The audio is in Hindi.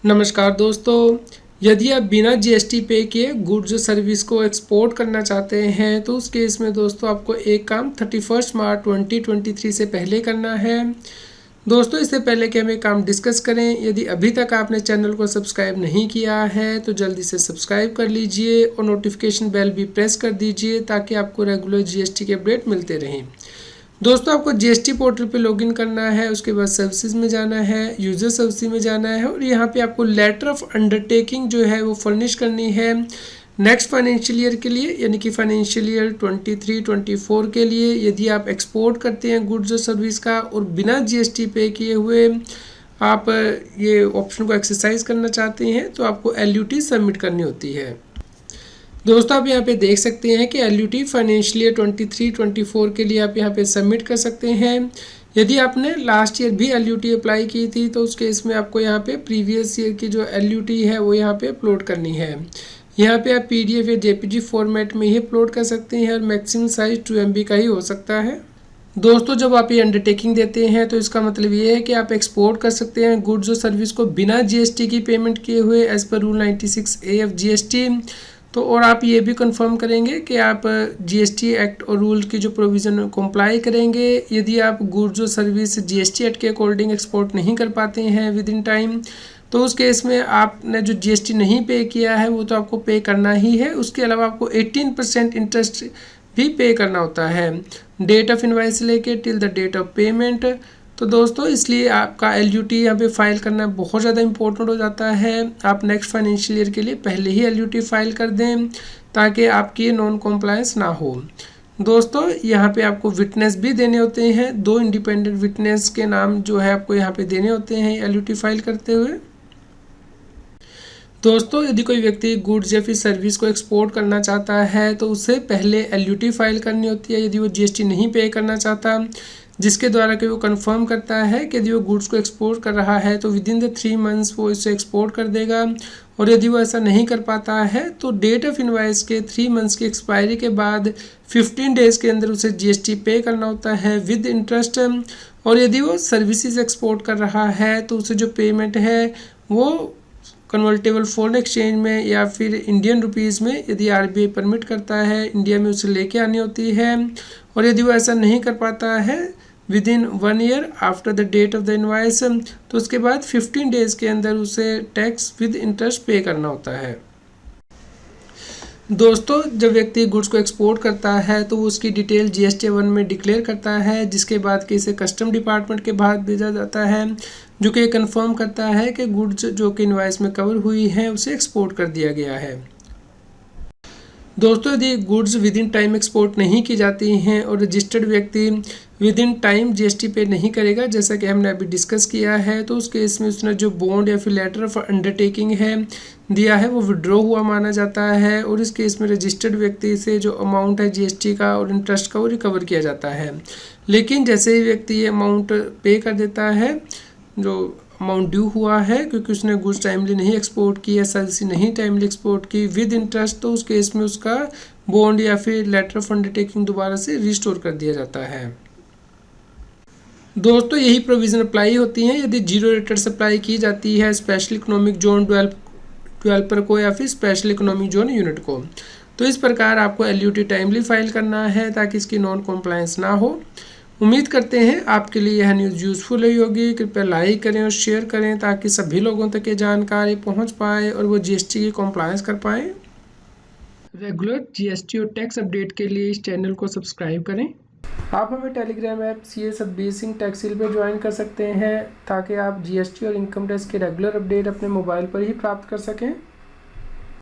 नमस्कार दोस्तों, यदि आप बिना जीएसटी पे किए गुड्स सर्विस को एक्सपोर्ट करना चाहते हैं तो उस केस में दोस्तों आपको एक काम 31 मार्च 2023 से पहले करना है। दोस्तों इससे पहले कि हम एक काम डिस्कस करें, यदि अभी तक आपने चैनल को सब्सक्राइब नहीं किया है तो जल्दी से सब्सक्राइब कर लीजिए और नोटिफिकेशन बेल भी प्रेस कर दीजिए ताकि आपको रेगुलर जीएसटी के अपडेट मिलते रहें। दोस्तों आपको जीएसटी पोर्टल पे लॉगिन करना है, उसके बाद सर्विसेज में जाना है, यूजर सर्विस में जाना है और यहाँ पे आपको लेटर ऑफ अंडरटेकिंग जो है वो फर्निश करनी है नेक्स्ट फाइनेंशियल ईयर के लिए, यानी कि फाइनेंशियल ईयर 23-24 के लिए। यदि आप एक्सपोर्ट करते हैं गुड्स और सर्विस का और बिना जीएसटी पे किए हुए आप ये ऑप्शन को एक्सरसाइज करना चाहते हैं तो आपको LUT सबमिट करनी होती है। दोस्तों आप यहाँ पे देख सकते हैं कि LUT फाइनेंशियल ईयर 23-24 के लिए आप यहाँ पे सबमिट कर सकते हैं। यदि आपने लास्ट ईयर भी LUT अप्लाई की थी तो उस केस में आपको यहाँ पे प्रीवियस ईयर की जो LUT है वो यहाँ पे अपलोड करनी है। यहाँ पे आप PDF या JPG फॉर्मेट में ही अपलोड कर सकते हैं और मैक्सिमम साइज 2 MB का ही हो सकता है। दोस्तों जब आप ये अंडरटेकिंग देते हैं तो इसका मतलब ये है कि आप एक्सपोर्ट कर सकते हैं गुड्स और सर्विस को बिना GST की पेमेंट किए हुए as per rule 96A of GST। तो और आप ये भी कंफर्म करेंगे कि आप GST एक्ट और रूल की जो प्रोविज़न कंप्लाई करेंगे। यदि आप गुड्स और सर्विस GST एक्ट के अकॉर्डिंग एक्सपोर्ट नहीं कर पाते हैं विद इन टाइम तो उस केस में आपने जो GST नहीं पे किया है वो तो आपको पे करना ही है। उसके अलावा आपको 18% इंटरेस्ट भी पे करना होता है डेट ऑफ इनवाइस लेके till the date of payment. तो दोस्तों इसलिए आपका LUT यहाँ पे फाइल करना बहुत ज़्यादा इंपॉर्टेंट हो जाता है। आप नेक्स्ट फाइनेंशियल ईयर के लिए पहले ही LUT फाइल कर दें ताकि आपकी नॉन कॉम्प्लायंस ना हो। दोस्तों यहाँ पे आपको विटनेस भी देने होते हैं, 2 इंडिपेंडेंट विटनेस के नाम जो है आपको यहाँ पे देने होते हैं LUT फाइल करते हुए। दोस्तों यदि कोई व्यक्ति गुड्स या फिर सर्विस को एक्सपोर्ट करना चाहता है तो उसे पहले LUT फाइल करनी होती है यदि वो GST नहीं पे करना चाहता, जिसके द्वारा कि वो कंफर्म करता है कि यदि वो गुड्स को एक्सपोर्ट कर रहा है तो विद इन द 3 मंथ्स वो इसे एक्सपोर्ट कर देगा। और यदि वो ऐसा नहीं कर पाता है तो डेट ऑफ इनवाइस के 3 मंथ्स की एक्सपायरी के बाद 15 डेज़ के अंदर उसे GST पे करना होता है विद इंटरेस्ट। और यदि वो सर्विसेज एक्सपोर्ट कर रहा है तो उसे जो पेमेंट है वो कन्वर्टेबल फॉरेन एक्सचेंज में या फिर इंडियन रुपीज़ में यदि RBI परमिट करता है इंडिया में उसे लेके आनी होती है। और यदि वो ऐसा नहीं कर पाता है within 1 year after the date of the invoice तो उसके बाद 15 डेज़ के अंदर उसे टैक्स विद इंटरेस्ट पे करना होता है। दोस्तों जब व्यक्ति गुड्स को एक्सपोर्ट करता है तो वो उसकी डिटेल GST-1 में डिक्लेयर करता है, जिसके बाद कि इसे कस्टम डिपार्टमेंट के बाहर भेजा जाता है जो कि कंफर्म करता है कि गुड्स जो कि इनवाइस में कवर हुई है उसे एक्सपोर्ट कर दिया गया है। दोस्तों यदि goods with in time export नहीं की जाती हैं और रजिस्टर्ड व्यक्ति विद इन टाइम GST पे नहीं करेगा जैसा कि हमने अभी डिस्कस किया है तो उस केस में उसने जो बॉन्ड या फिर लेटर ऑफ अंडरटेकिंग है दिया है वो विड्रॉ हुआ माना जाता है और इस केस में रजिस्टर्ड व्यक्ति से जो अमाउंट है GST का और इंटरेस्ट का वो रिकवर किया जाता है। लेकिन जैसे ही व्यक्ति ये अमाउंट पे कर देता है जो अमाउंट ड्यू हुआ है क्योंकि उसने गुड्स टाइमली नहीं एक्सपोर्ट की या सर्विस नहीं टाइमली एक्सपोर्ट की विद इंटरेस्ट, तो उस केस में उसका बॉन्ड या फिर लेटर ऑफ अंडरटेकिंग दोबारा से रिस्टोर कर दिया जाता है। दोस्तों यही प्रोविज़न अप्लाई होती हैं यदि जीरो रेटेड सप्लाई की जाती है स्पेशल इकोनॉमिक जोन डेवलपर को या फिर स्पेशल इकोनॉमिक जोन यूनिट को। तो इस प्रकार आपको LUT टाइमली फाइल करना है ताकि इसकी नॉन कॉम्प्लायंस ना हो। उम्मीद करते हैं आपके लिए यह न्यूज़ यूज़फुल रही होगी। कृपया लाइक करें और शेयर करें ताकि सभी लोगों तक ये जानकारी पहुंच पाए और वो GST की कॉम्प्लायंस कर पाएँ। रेगुलर GST और टैक्स अपडेट के लिए इस चैनल को सब्सक्राइब करें। आप हमें टेलीग्राम ऐप CS बेसिंग टैक्सिल पर ज्वाइन कर सकते हैं ताकि आप GST और इनकम टैक्स के रेगुलर अपडेट अपने मोबाइल पर ही प्राप्त कर सकें।